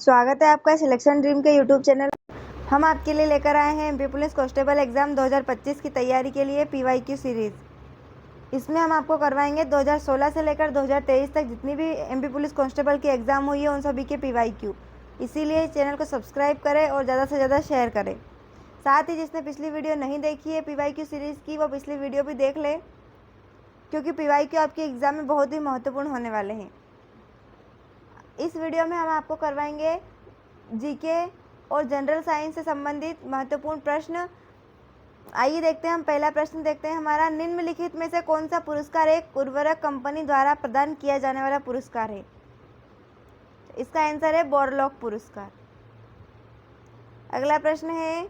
स्वागत है आपका सिलेक्शन ड्रीम के यूट्यूब चैनल। हम आपके लिए लेकर आए हैं एमपी पुलिस कांस्टेबल एग्ज़ाम 2025 की तैयारी के लिए पीवाईक्यू सीरीज़। इसमें हम आपको करवाएंगे 2016 से लेकर 2023 तक जितनी भी एमपी पुलिस कांस्टेबल की एग्ज़ाम हुई है उन सभी के पीवाईक्यू। इसीलिए चैनल को सब्सक्राइब करें और ज़्यादा से ज़्यादा शेयर करें। साथ ही जिसने पिछली वीडियो नहीं देखी है पीवाईक्यू सीरीज़ की, वो पिछली वीडियो भी देख ले, क्योंकि पीवाईक्यू आपके एग्ज़ाम में बहुत ही महत्वपूर्ण होने वाले हैं। इस वीडियो में हम आपको करवाएंगे जीके और जनरल साइंस से संबंधित महत्वपूर्ण प्रश्न। आइए देखते हैं, हम पहला प्रश्न देखते हैं हमारा। निम्नलिखित में से कौन सा पुरस्कार एक उर्वरक कंपनी द्वारा प्रदान किया जाने वाला पुरस्कार है? इसका आंसर है बोरलॉग पुरस्कार। अगला प्रश्न है,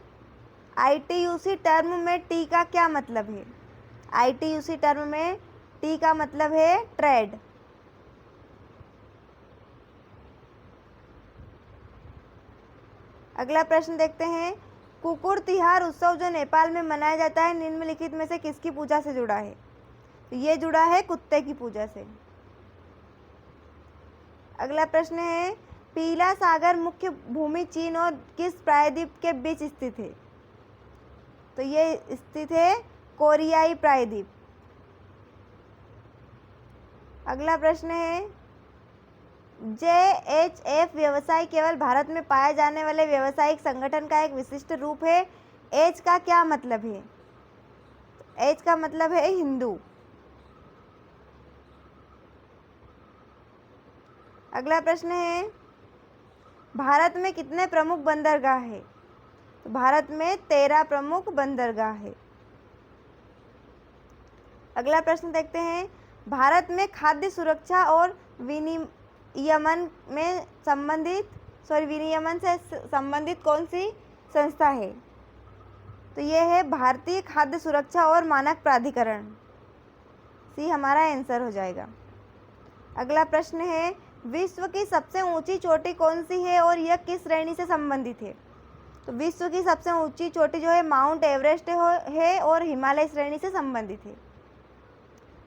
आईटीयूसी टर्म में टी का क्या मतलब है? आईटीयूसी टर्म में टी का मतलब है ट्रेड। अगला प्रश्न देखते हैं, कुकुर तिहार उत्सव जो नेपाल में मनाया जाता है निम्नलिखित में से किसकी पूजा से जुड़ा है? तो ये जुड़ा है कुत्ते की पूजा से। अगला प्रश्न है, पीला सागर मुख्य भूमि चीन और किस प्रायद्वीप के बीच स्थित है? तो ये स्थित है कोरियाई प्रायद्वीप। अगला प्रश्न है, JHF व्यवसाय केवल भारत में पाए जाने वाले व्यावसायिक संगठन का एक विशिष्ट रूप है। एच का क्या मतलब है? एच का मतलब है हिंदू। अगला प्रश्न है, भारत में कितने प्रमुख बंदरगाह है? तो भारत में 13 प्रमुख बंदरगाह है। अगला प्रश्न देखते हैं, भारत में खाद्य सुरक्षा और विनियमन से संबंधित कौन सी संस्था है? तो ये है भारतीय खाद्य सुरक्षा और मानक प्राधिकरण। सी हमारा आंसर हो जाएगा। अगला प्रश्न है, विश्व की सबसे ऊंची चोटी कौन सी है और यह किस श्रेणी से संबंधित है? तो विश्व की सबसे ऊंची चोटी जो है माउंट एवरेस्ट है और हिमालय श्रेणी से संबंधित है।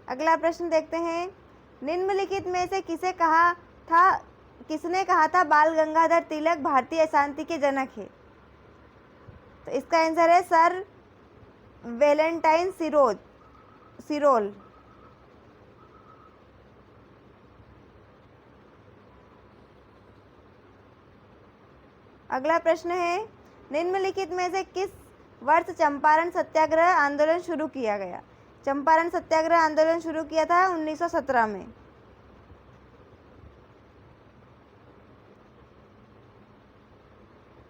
अगला प्रश्न देखते हैं, निम्नलिखित में से किसने कहा था बाल गंगाधर तिलक भारतीय अशांति के जनक है? तो इसका आंसर है सर वेलेंटाइन सिरोल। अगला प्रश्न है, निम्नलिखित में से किस वर्ष चंपारण सत्याग्रह आंदोलन शुरू किया गया? चंपारण सत्याग्रह आंदोलन शुरू किया था 1917 में।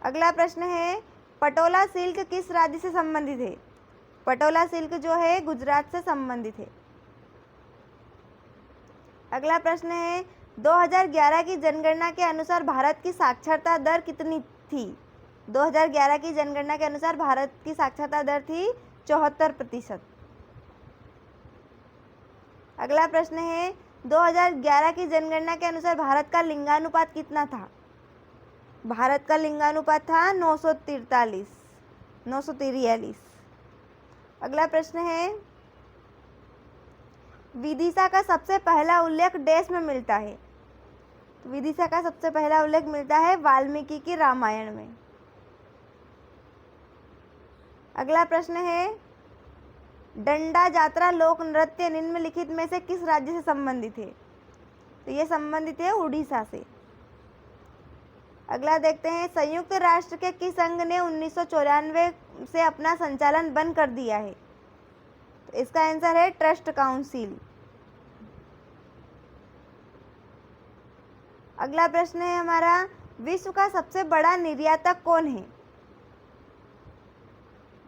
अगला प्रश्न है, पटोला सिल्क किस राज्य से संबंधित है? पटोला सिल्क जो है गुजरात से संबंधित है। अगला प्रश्न है, 2011 की जनगणना के अनुसार भारत की साक्षरता दर कितनी थी? 2011 की जनगणना के अनुसार भारत की साक्षरता दर थी 74%। अगला प्रश्न है, 2011 की जनगणना के अनुसार भारत का लिंगानुपात कितना था? भारत का लिंगानुपात था 943। अगला प्रश्न है, विदिशा का सबसे पहला उल्लेख देश में मिलता है? तो विदिशा का सबसे पहला उल्लेख मिलता है वाल्मीकि की रामायण में। अगला प्रश्न है, डंडा जात्रा लोक नृत्य निम्नलिखित में से किस राज्य से संबंधित है? तो ये संबंधित है उड़ीसा से। अगला देखते हैं, संयुक्त राष्ट्र के किस संघ ने 1994 से अपना संचालन बंद कर दिया है? तो इसका आंसर है ट्रस्ट काउंसिल। अगला प्रश्न है हमारा, विश्व का सबसे बड़ा निर्यातक कौन है?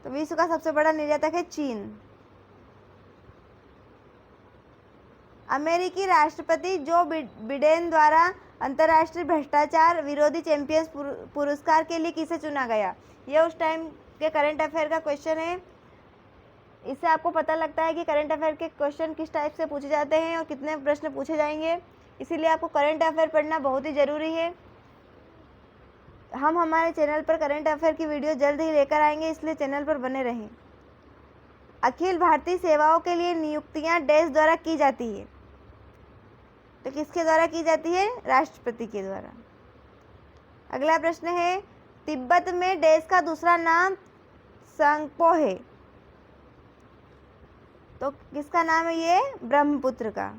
तो विश्व का सबसे बड़ा निर्यातक है चीन। अमेरिकी राष्ट्रपति जो बिडेन द्वारा अंतर्राष्ट्रीय भ्रष्टाचार विरोधी चैंपियंस पुरस्कार के लिए किसे चुना गया? यह उस टाइम के करंट अफेयर का क्वेश्चन है। इससे आपको पता लगता है कि करंट अफेयर के क्वेश्चन किस टाइप से पूछे जाते हैं और कितने प्रश्न पूछे जाएंगे। इसीलिए आपको करंट अफेयर पढ़ना बहुत ही ज़रूरी है। हम हमारे चैनल पर करंट अफेयर की वीडियो जल्द ही लेकर आएंगे, इसलिए चैनल पर बने रहें। अखिल भारतीय सेवाओं के लिए नियुक्तियां देश द्वारा की जाती है? तो किसके द्वारा की जाती है? राष्ट्रपति के द्वारा। अगला प्रश्न है, तिब्बत में देश का दूसरा नाम सांगपो है, तो किसका नाम है ये? ब्रह्मपुत्र का।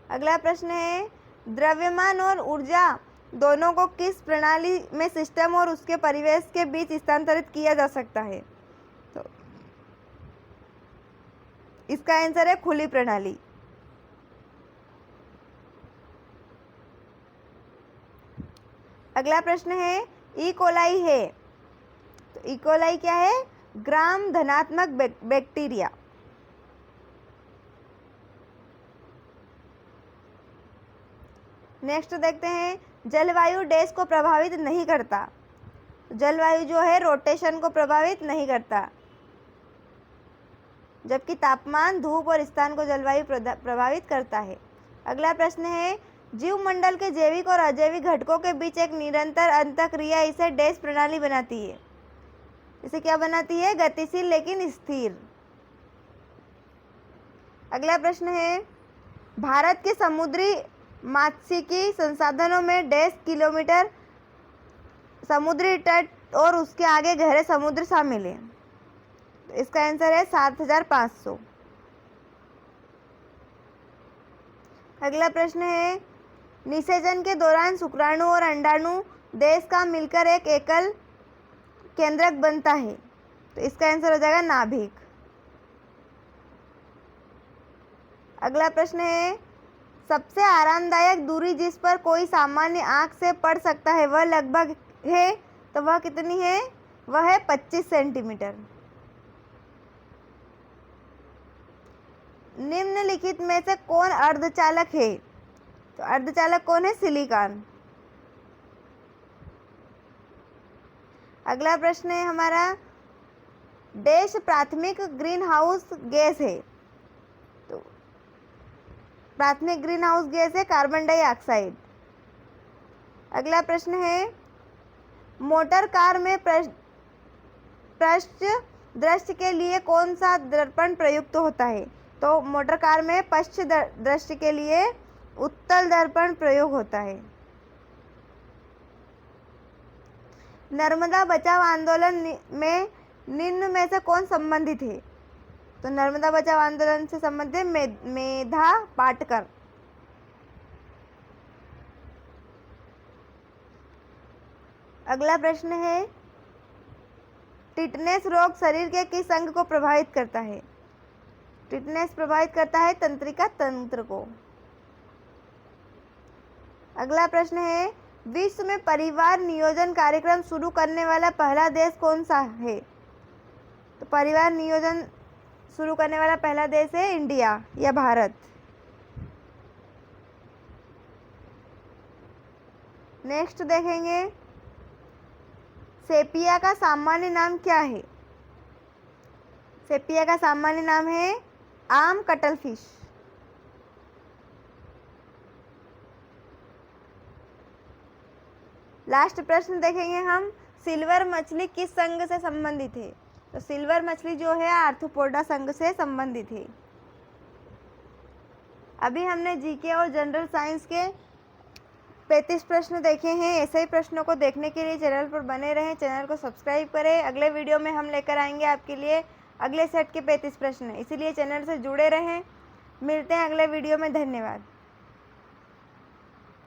अगला प्रश्न है, द्रव्यमान और ऊर्जा दोनों को किस प्रणाली में सिस्टम और उसके परिवेश के बीच स्थानांतरित किया जा सकता है? तो इसका आंसर है खुली प्रणाली। अगला प्रश्न है, ई कोलाई है, तो ई कोलाई क्या है? ग्राम धनात्मक बैक्टीरिया। नेक्स्ट देखते हैं, जलवायु देश को प्रभावित नहीं करता। जलवायु जो है रोटेशन को प्रभावित नहीं करता, जबकि तापमान, धूप और स्थान को जलवायु प्रभावित करता है। अगला प्रश्न है, जीवमंडल के जैविक और अजैविक घटकों के बीच एक निरंतर अंतःक्रिया इसे डैश प्रणाली बनाती है। इसे क्या बनाती है? गतिशील लेकिन स्थिर। अगला प्रश्न है, भारत के समुद्री मात्स्यिकी संसाधनों में डैश किलोमीटर समुद्री तट और उसके आगे गहरे समुद्र शामिल है। तो इसका आंसर है 7500। अगला प्रश्न है, निषेचन के दौरान शुक्राणु और अंडाणु देश का मिलकर एक एकल केंद्रक बनता है, तो इसका आंसर हो जाएगा नाभिक। अगला प्रश्न है, सबसे आरामदायक दूरी जिस पर कोई सामान्य आंख से पढ़ सकता है वह लगभग है, तो वह कितनी है? वह है 25 सेंटीमीटर। निम्नलिखित में से कौन अर्धचालक है? तो अर्धचालक कौन है? सिलिकॉन। अगला प्रश्न है हमारा, देश प्राथमिक ग्रीन हाउस गैस है, तो प्राथमिक ग्रीन हाउस गैस है कार्बन डाइऑक्साइड। अगला प्रश्न है, मोटर कार में पृष्ठ दृष्टि के लिए कौन सा दर्पण प्रयुक्त होता है? तो मोटर कार में पृष्ठ दृष्टि के लिए उत्तल दर्पण प्रयोग होता है। नर्मदा बचाओ आंदोलन में निम्न में से कौन संबंधित है? तो नर्मदा बचाओ आंदोलन से संबंधित मेधा पाटकर। अगला प्रश्न है, टिटनेस रोग शरीर के किस अंग को प्रभावित करता है? टिटनेस प्रभावित करता है तंत्रिका तंत्र को। अगला प्रश्न है, विश्व में परिवार नियोजन कार्यक्रम शुरू करने वाला पहला देश कौन सा है? तो परिवार नियोजन शुरू करने वाला पहला देश है इंडिया या भारत। नेक्स्ट देखेंगे, सेपिया का सामान्य नाम क्या है? सेपिया का सामान्य नाम है आम कटलफिश। लास्ट प्रश्न देखेंगे हम, सिल्वर मछली किस संघ से संबंधित है? तो सिल्वर मछली जो है आर्थ्रोपोडा संघ से संबंधित है। अभी हमने जीके और जनरल साइंस के 35 प्रश्न देखे हैं। ऐसे ही प्रश्नों को देखने के लिए चैनल पर बने रहें, चैनल को सब्सक्राइब करें। अगले वीडियो में हम लेकर आएंगे आपके लिए अगले सेट के 35 प्रश्न, इसीलिए चैनल से जुड़े रहें। मिलते हैं अगले वीडियो में। धन्यवाद।